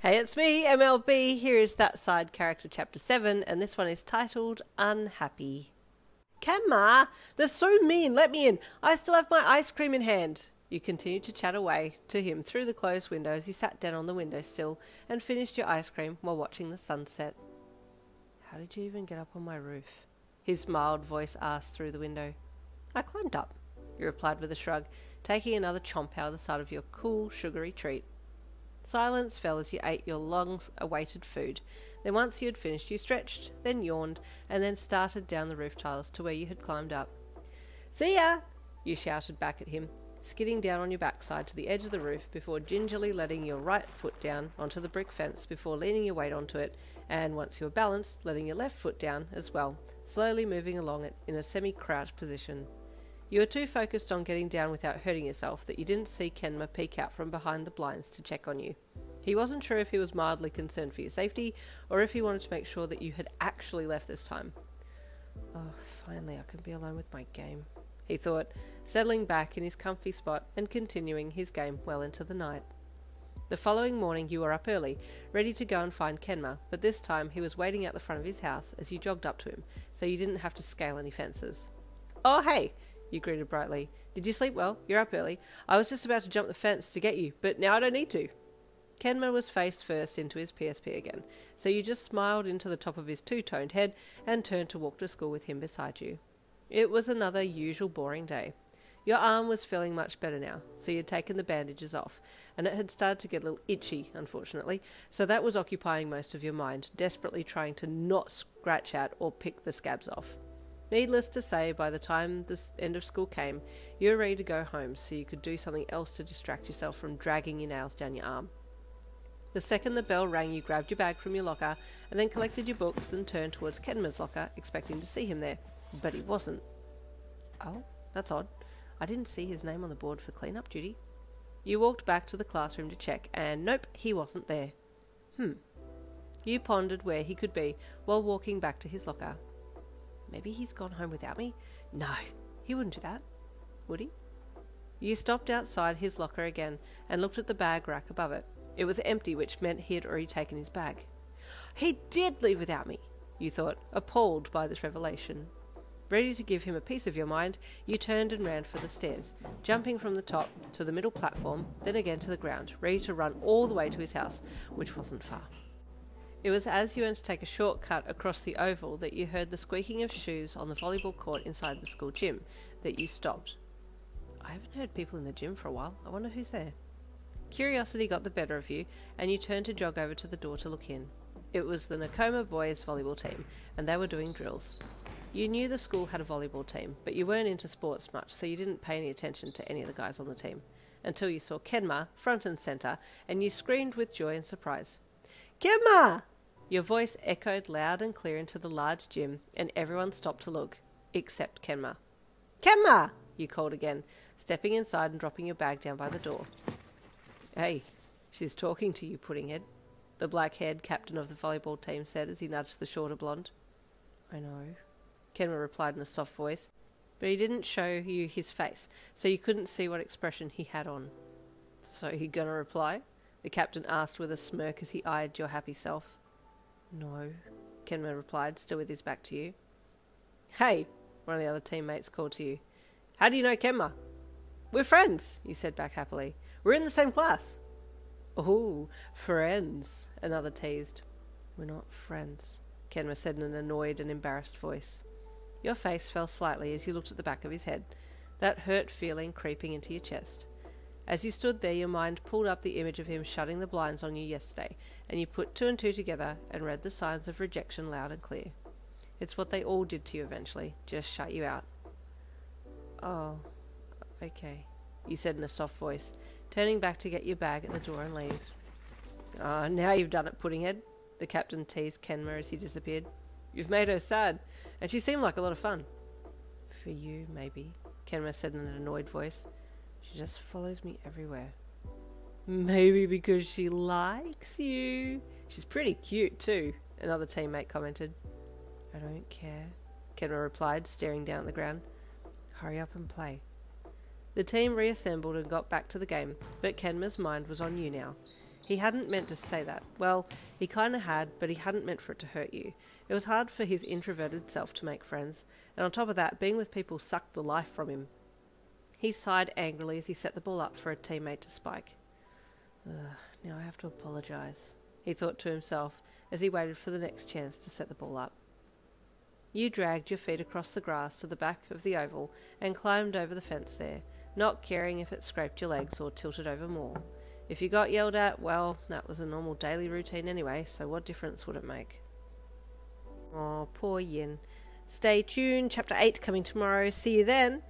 Hey, it's me, MLB. Here is That Side Character Chapter 7, and this one is titled Unhappy. Kenma, they're so mean. Let me in. I still have my ice cream in hand. You continued to chat away to him through the closed window as you sat down on the windowsill and finished your ice cream while watching the sunset. How did you even get up on my roof? His mild voice asked through the window. I climbed up, you replied with a shrug, taking another chomp out of the side of your cool, sugary treat. Silence fell as you ate your long-awaited food. Then once you had finished, you stretched, then yawned, and then started down the roof tiles to where you had climbed up. See ya! You shouted back at him, skidding down on your backside to the edge of the roof before gingerly letting your right foot down onto the brick fence before leaning your weight onto it, and once you were balanced, letting your left foot down as well, slowly moving along it in a semi-crouched position. You were too focused on getting down without hurting yourself that you didn't see Kenma peek out from behind the blinds to check on you. He wasn't sure if he was mildly concerned for your safety or if he wanted to make sure that you had actually left this time. Oh, finally I can be alone with my game, he thought, settling back in his comfy spot and continuing his game well into the night. The following morning you were up early, ready to go and find Kenma, but this time he was waiting out the front of his house as you jogged up to him, so you didn't have to scale any fences. Oh, hey! You greeted brightly. Did you sleep well? You're up early. I was just about to jump the fence to get you, but now I don't need to. Kenma was face first into his PSP again, so you just smiled into the top of his two-toned head and turned to walk to school with him beside you. It was another usual boring day. Your arm was feeling much better now, so you'd taken the bandages off, and it had started to get a little itchy, unfortunately, so that was occupying most of your mind, desperately trying to not scratch at or pick the scabs off. Needless to say, by the time the end of school came, you were ready to go home so you could do something else to distract yourself from dragging your nails down your arm. The second the bell rang, you grabbed your bag from your locker and then collected your books and turned towards Kenma's locker, expecting to see him there. But he wasn't. Oh, that's odd. I didn't see his name on the board for clean-up duty. You walked back to the classroom to check, and nope, he wasn't there. You pondered where he could be while walking back to his locker. Maybe he's gone home without me? No, he wouldn't do that. Would he? You stopped outside his locker again and looked at the bag rack above it. It was empty, which meant he had already taken his bag. He did leave without me, you thought, appalled by this revelation. Ready to give him a piece of your mind, you turned and ran for the stairs, jumping from the top to the middle platform, then again to the ground, ready to run all the way to his house, which wasn't far. It was as you went to take a shortcut across the oval that you heard the squeaking of shoes on the volleyball court inside the school gym, that you stopped. I haven't heard people in the gym for a while. I wonder who's there. Curiosity got the better of you, and you turned to jog over to the door to look in. It was the Nakoma boys volleyball team, and they were doing drills. You knew the school had a volleyball team, but you weren't into sports much, so you didn't pay any attention to any of the guys on the team, until you saw Kenma front and centre, and you screamed with joy and surprise. Kenma! Your voice echoed loud and clear into the large gym, and everyone stopped to look, except Kenma. Kenma! You called again, stepping inside and dropping your bag down by the door. Hey, she's talking to you, Puddinghead, the black-haired captain of the volleyball team said as he nudged the shorter blonde. I know, Kenma replied in a soft voice, but he didn't show you his face, so you couldn't see what expression he had on. So you gonna reply? The captain asked with a smirk as he eyed your happy self. No, Kenma replied, still with his back to you. Hey, one of the other teammates called to you. How do you know Kenma? We're friends, you said back happily. We're in the same class. Oh, friends, another teased. We're not friends, Kenma said in an annoyed and embarrassed voice. Your face fell slightly as you looked at the back of his head, that hurt feeling creeping into your chest. As you stood there, your mind pulled up the image of him shutting the blinds on you yesterday, and you put two and two together and read the signs of rejection loud and clear. It's what they all did to you eventually, just shut you out. Oh, okay, you said in a soft voice, turning back to get your bag at the door and leave. Now you've done it, Puddinghead, the captain teased Kenma as he disappeared. You've made her sad, and she seemed like a lot of fun. For you, maybe, Kenma said in an annoyed voice. She just follows me everywhere. Maybe because she likes you. She's pretty cute too, another teammate commented. I don't care, Kenma replied, staring down at the ground. Hurry up and play. The team reassembled and got back to the game, but Kenma's mind was on you now. He hadn't meant to say that. Well, he kind of had, but he hadn't meant for it to hurt you. It was hard for his introverted self to make friends, and on top of that, being with people sucked the life from him. He sighed angrily as he set the ball up for a teammate to spike. Now I have to apologise, he thought to himself as he waited for the next chance to set the ball up. You dragged your feet across the grass to the back of the oval and climbed over the fence there, not caring if it scraped your legs or tilted over more. If you got yelled at, well, that was a normal daily routine anyway, so what difference would it make? Oh, poor Yin. Stay tuned, Chapter 8 coming tomorrow. See you then!